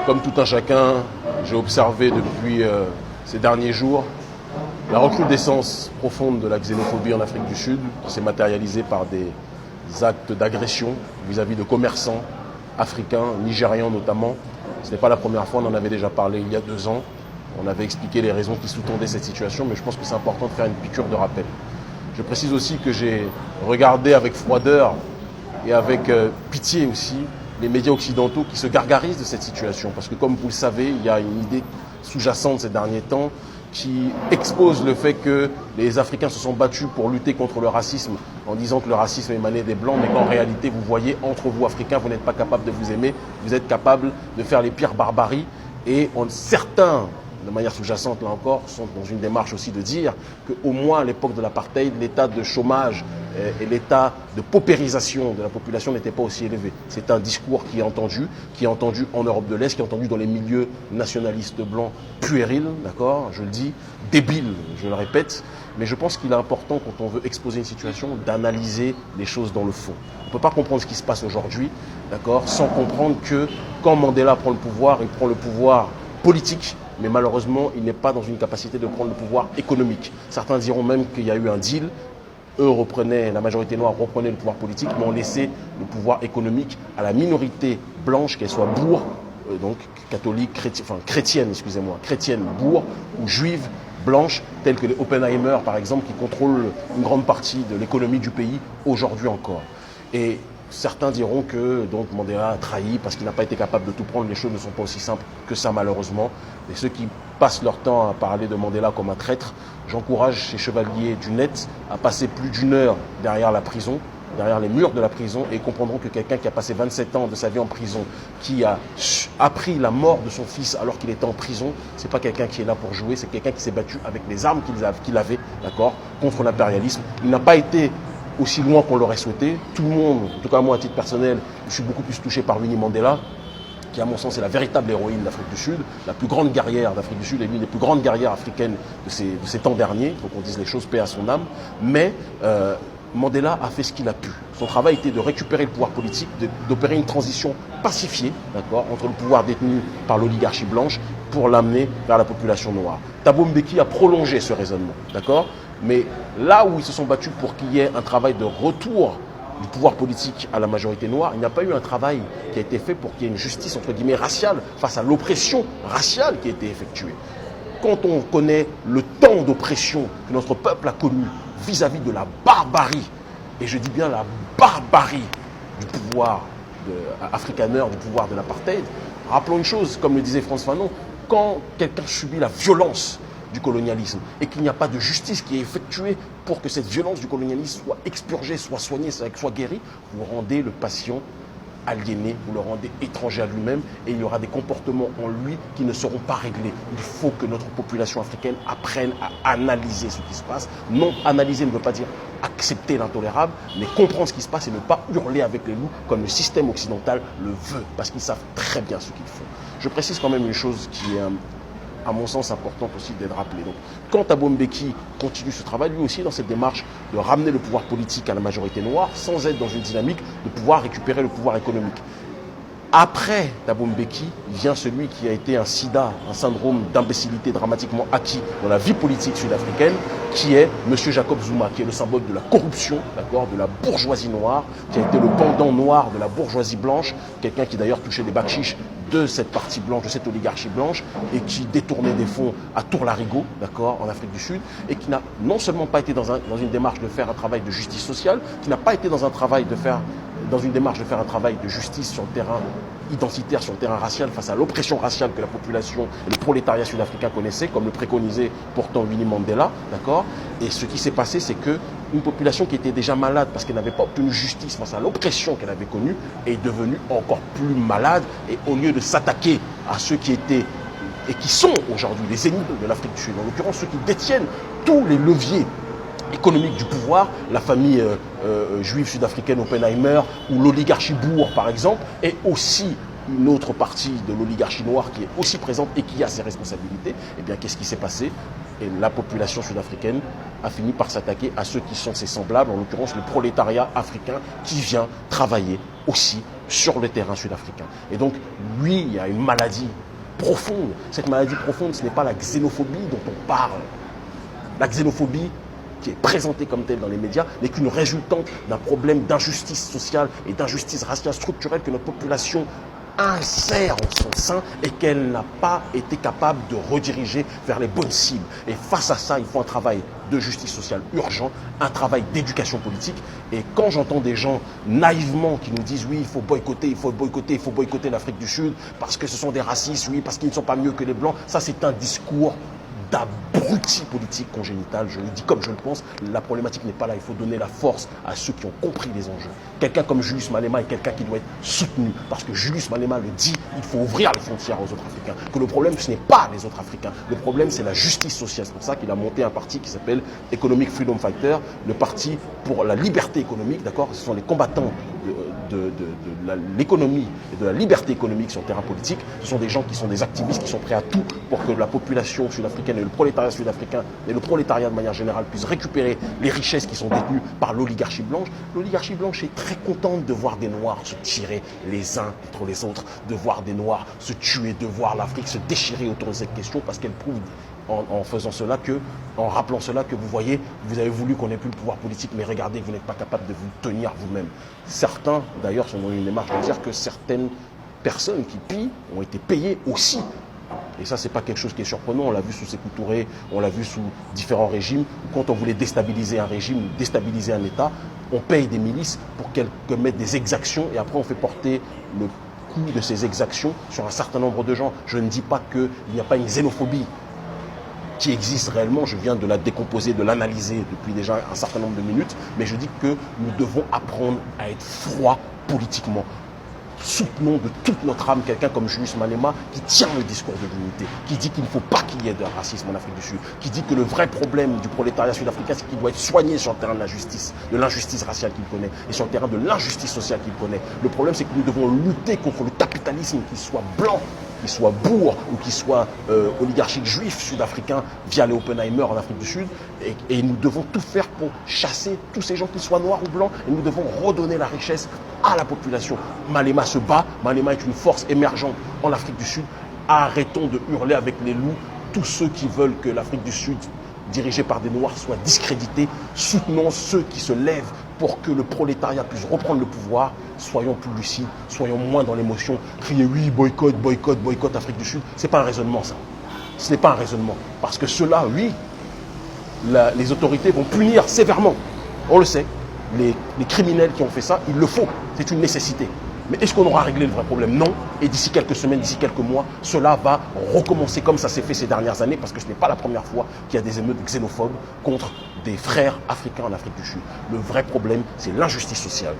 Comme tout un chacun, j'ai observé depuis ces derniers jours la recrudescence profonde de la xénophobie en Afrique du Sud, qui s'est matérialisée par des actes d'agression vis-à-vis de commerçants africains, nigérians notamment. Ce n'est pas la première fois, on en avait déjà parlé il y a 2 ans. On avait expliqué les raisons qui sous-tendaient cette situation, mais je pense que c'est important de faire une piqûre de rappel. Je précise aussi que j'ai regardé avec froideur et avec pitié aussi les médias occidentaux qui se gargarisent de cette situation. Parce que comme vous le savez, il y a une idée sous-jacente ces derniers temps qui expose le fait que les Africains se sont battus pour lutter contre le racisme en disant que le racisme émanait des Blancs, mais qu'en réalité, vous voyez, entre vous Africains, vous n'êtes pas capables de vous aimer, vous êtes capables de faire les pires barbaries. Et certains, de manière sous-jacente là encore, sont dans une démarche aussi de dire qu'au moins à l'époque de l'apartheid, l'état de chômage et l'état de paupérisation de la population n'était pas aussi élevé. C'est un discours qui est entendu en Europe de l'Est, qui est entendu dans les milieux nationalistes blancs puérils, d'accord, je le dis, débiles, je le répète, mais je pense qu'il est important, quand on veut exposer une situation, d'analyser les choses dans le fond. On ne peut pas comprendre ce qui se passe aujourd'hui, d'accord, sans comprendre que quand Mandela prend le pouvoir, il prend le pouvoir politique, mais malheureusement, il n'est pas dans une capacité de prendre le pouvoir économique. Certains diront même qu'il y a eu un deal. Eux reprenaient, la majorité noire reprenait le pouvoir politique, mais on laissait le pouvoir économique à la minorité blanche, qu'elle soit bourre, donc catholique, chrétienne, excusez-moi, chrétienne, bourre, ou juive, blanche, telles que les Oppenheimer, par exemple, qui contrôlent une grande partie de l'économie du pays aujourd'hui encore. Et certains diront que donc Mandela a trahi parce qu'il n'a pas été capable de tout prendre. Les choses ne sont pas aussi simples que ça, malheureusement. Et ceux qui passent leur temps à parler de Mandela comme un traître, j'encourage ces chevaliers du net à passer plus d'1 heure derrière la prison, derrière les murs de la prison, et ils comprendront que quelqu'un qui a passé 27 ans de sa vie en prison, qui a appris la mort de son fils alors qu'il était en prison, c'est pas quelqu'un qui est là pour jouer, c'est quelqu'un qui s'est battu avec les armes qu'il avait, d'accord, contre l'impérialisme. Il n'a pas été aussi loin qu'on l'aurait souhaité. Tout le monde, en tout cas moi à titre personnel, je suis beaucoup plus touché par Winnie Mandela, qui à mon sens est la véritable héroïne d'Afrique du Sud, la plus grande guerrière d'Afrique du Sud et l'une des plus grandes guerrières africaines de ces temps derniers, donc on dise les choses, paix à son âme. Mais Mandela a fait ce qu'il a pu. Son travail était de récupérer le pouvoir politique, d'opérer une transition pacifiée, d'accord, entre le pouvoir détenu par l'oligarchie blanche pour l'amener vers la population noire. Thabo Mbeki a prolongé ce raisonnement, d'accord. Mais là où ils se sont battus pour qu'il y ait un travail de retour du pouvoir politique à la majorité noire, il n'y a pas eu un travail qui a été fait pour qu'il y ait une justice, entre guillemets, raciale, face à l'oppression raciale qui a été effectuée. Quand on connaît le temps d'oppression que notre peuple a connu vis-à-vis de la barbarie, et je dis bien la barbarie du pouvoir africaner, du pouvoir de l'apartheid, rappelons une chose, comme le disait Frantz Fanon, quand quelqu'un subit la violence du colonialisme et qu'il n'y a pas de justice qui est effectuée pour que cette violence du colonialisme soit expurgée, soit soignée, soit guérie, vous rendez le patient aliéné, vous le rendez étranger à lui-même et il y aura des comportements en lui qui ne seront pas réglés. Il faut que notre population africaine apprenne à analyser ce qui se passe. Non, analyser ne veut pas dire accepter l'intolérable, mais comprendre ce qui se passe et ne pas hurler avec les loups comme le système occidental le veut, parce qu'ils savent très bien ce qu'ils font. Je précise quand même une chose qui est à mon sens importante aussi d'être rappelée. Donc, quand Thabo Mbeki continue ce travail, lui aussi dans cette démarche de ramener le pouvoir politique à la majorité noire, sans être dans une dynamique de pouvoir récupérer le pouvoir économique. Après Thabo Mbeki vient celui qui a été un sida, un syndrome d'imbécilité dramatiquement acquis dans la vie politique sud-africaine, qui est M. Jacob Zuma, qui est le symbole de la corruption, d'accord, de la bourgeoisie noire, qui a été le pendant noir de la bourgeoisie blanche, quelqu'un qui d'ailleurs touchait des bakchiches de cette partie blanche, de cette oligarchie blanche, et qui détournait des fonds à Tour-Larigot, d'accord, en Afrique du Sud, et qui n'a non seulement pas été dans une démarche de faire un travail de justice sociale, qui n'a pas été dans une démarche de faire un travail de justice sur le terrain identitaire, sur le terrain racial, face à l'oppression raciale que la population et le prolétariat sud-africain connaissaient, comme le préconisait pourtant Winnie Mandela, d'accord. Et ce qui s'est passé, c'est que une population qui était déjà malade parce qu'elle n'avait pas obtenu justice face à l'oppression qu'elle avait connue est devenue encore plus malade. Et au lieu de s'attaquer à ceux qui étaient et qui sont aujourd'hui les ennemis de l'Afrique du Sud, en l'occurrence ceux qui détiennent tous les leviers économique du pouvoir, la famille juive sud-africaine Oppenheimer ou l'oligarchie Boer par exemple, et aussi une autre partie de l'oligarchie noire qui est aussi présente et qui a ses responsabilités, eh bien qu'est-ce qui s'est passé? Et la population sud-africaine a fini par s'attaquer à ceux qui sont ses semblables, en l'occurrence le prolétariat africain qui vient travailler aussi sur le terrain sud-africain. Et donc, lui, il y a une maladie profonde. Cette maladie profonde, ce n'est pas la xénophobie dont on parle. La xénophobie, qui est présentée comme telle dans les médias, n'est qu'une résultante d'un problème d'injustice sociale et d'injustice raciale structurelle que notre population insère en son sein et qu'elle n'a pas été capable de rediriger vers les bonnes cibles. Et face à ça, il faut un travail de justice sociale urgent, un travail d'éducation politique. Et quand j'entends des gens naïvement qui nous disent oui, il faut boycotter l'Afrique du Sud parce que ce sont des racistes, oui, parce qu'ils ne sont pas mieux que les Blancs, ça c'est un discours d'abruti politique congénital, je le dis comme je le pense. La problématique n'est pas là, il faut donner la force à ceux qui ont compris les enjeux. Quelqu'un comme Julius Malema est quelqu'un qui doit être soutenu, parce que Julius Malema le dit, il faut ouvrir les frontières aux autres Africains. Que le problème, ce n'est pas les autres Africains, le problème c'est la justice sociale. C'est pour ça qu'il a monté un parti qui s'appelle Economic Freedom Fighter, le parti pour la liberté économique, d'accord. Ce sont les combattants de l'économie et de la liberté économique sur le terrain politique. Ce sont des gens qui sont des activistes, qui sont prêts à tout pour que la population sud-africaine et le prolétariat sud-africain et le prolétariat de manière générale puissent récupérer les richesses qui sont détenues par l'oligarchie blanche. L'oligarchie blanche est très contente de voir des Noirs se tirer les uns contre les autres, de voir des Noirs se tuer, de voir l'Afrique se déchirer autour de cette question, parce qu'elle prouve en faisant cela en rappelant cela que vous voyez, vous avez voulu qu'on ait plus le pouvoir politique, mais regardez, vous n'êtes pas capable de vous tenir vous-même. Certains, d'ailleurs, sont dans une démarche de dire que certaines personnes qui pillent ont été payées aussi. Et ça, c'est pas quelque chose qui est surprenant. On l'a vu sous Sékou Touré, on l'a vu sous différents régimes. Quand on voulait déstabiliser un régime, déstabiliser un État, on paye des milices pour qu'elles commettent des exactions et après on fait porter le coût de ces exactions sur un certain nombre de gens. Je ne dis pas qu'il n'y a pas une xénophobie qui existe réellement, je viens de la décomposer, de l'analyser depuis déjà un certain nombre de minutes, mais je dis que nous devons apprendre à être froids politiquement. Soutenons de toute notre âme quelqu'un comme Julius Malema qui tient le discours de l'unité, qui dit qu'il ne faut pas qu'il y ait de racisme en Afrique du Sud, qui dit que le vrai problème du prolétariat sud-africain, c'est qu'il doit être soigné sur le terrain de la justice, de l'injustice raciale qu'il connaît, et sur le terrain de l'injustice sociale qu'il connaît. Le problème, c'est que nous devons lutter contre le capitalisme, qu'il soit blanc, qu'il soit bourg ou qu'il soit oligarchique juif sud-africain via les Oppenheimer en Afrique du Sud. Et nous devons tout faire pour chasser tous ces gens, qu'ils soient noirs ou blancs, et nous devons redonner la richesse à la population. Malema se bat, Malema est une force émergente en Afrique du Sud. Arrêtons de hurler avec les loups, tous ceux qui veulent que l'Afrique du Sud, dirigée par des Noirs, soit discréditée. Soutenons ceux qui se lèvent pour que le prolétariat puisse reprendre le pouvoir. Soyons plus lucides, soyons moins dans l'émotion. Crier oui, boycott, boycott, boycott Afrique du Sud, c'est pas un raisonnement ça. Ce n'est pas un raisonnement. Parce que cela, oui, les autorités vont punir sévèrement. On le sait. Les criminels qui ont fait ça, il le faut. C'est une nécessité. Mais est-ce qu'on aura réglé le vrai problème? Non. Et d'ici quelques semaines, d'ici quelques mois, cela va recommencer comme ça s'est fait ces dernières années, parce que ce n'est pas la première fois qu'il y a des émeutes xénophobes contre des frères africains en Afrique du Sud. Le vrai problème, c'est l'injustice sociale.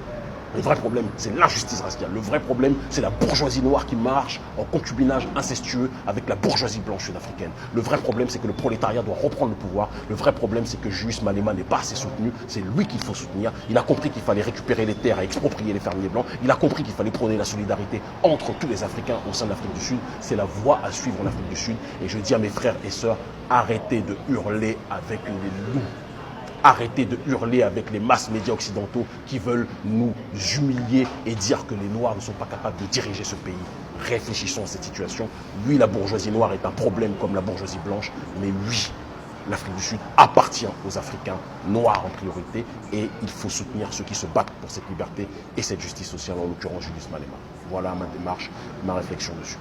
Le vrai problème, c'est l'injustice raciale. Le vrai problème, c'est la bourgeoisie noire qui marche en concubinage incestueux avec la bourgeoisie blanche sud-africaine. Le vrai problème, c'est que le prolétariat doit reprendre le pouvoir. Le vrai problème, c'est que Julius Malema n'est pas assez soutenu. C'est lui qu'il faut soutenir. Il a compris qu'il fallait récupérer les terres et exproprier les fermiers blancs. Il a compris qu'il fallait prôner la solidarité entre tous les Africains au sein de l'Afrique du Sud. C'est la voie à suivre en Afrique du Sud. Et je dis à mes frères et sœurs, arrêtez de hurler avec les loups. Arrêtez de hurler avec les masses médias occidentaux qui veulent nous humilier et dire que les Noirs ne sont pas capables de diriger ce pays. Réfléchissons à cette situation. Oui, la bourgeoisie noire est un problème comme la bourgeoisie blanche, mais oui, l'Afrique du Sud appartient aux Africains noirs en priorité et il faut soutenir ceux qui se battent pour cette liberté et cette justice sociale, en l'occurrence Julius Malema. Voilà ma démarche, ma réflexion dessus.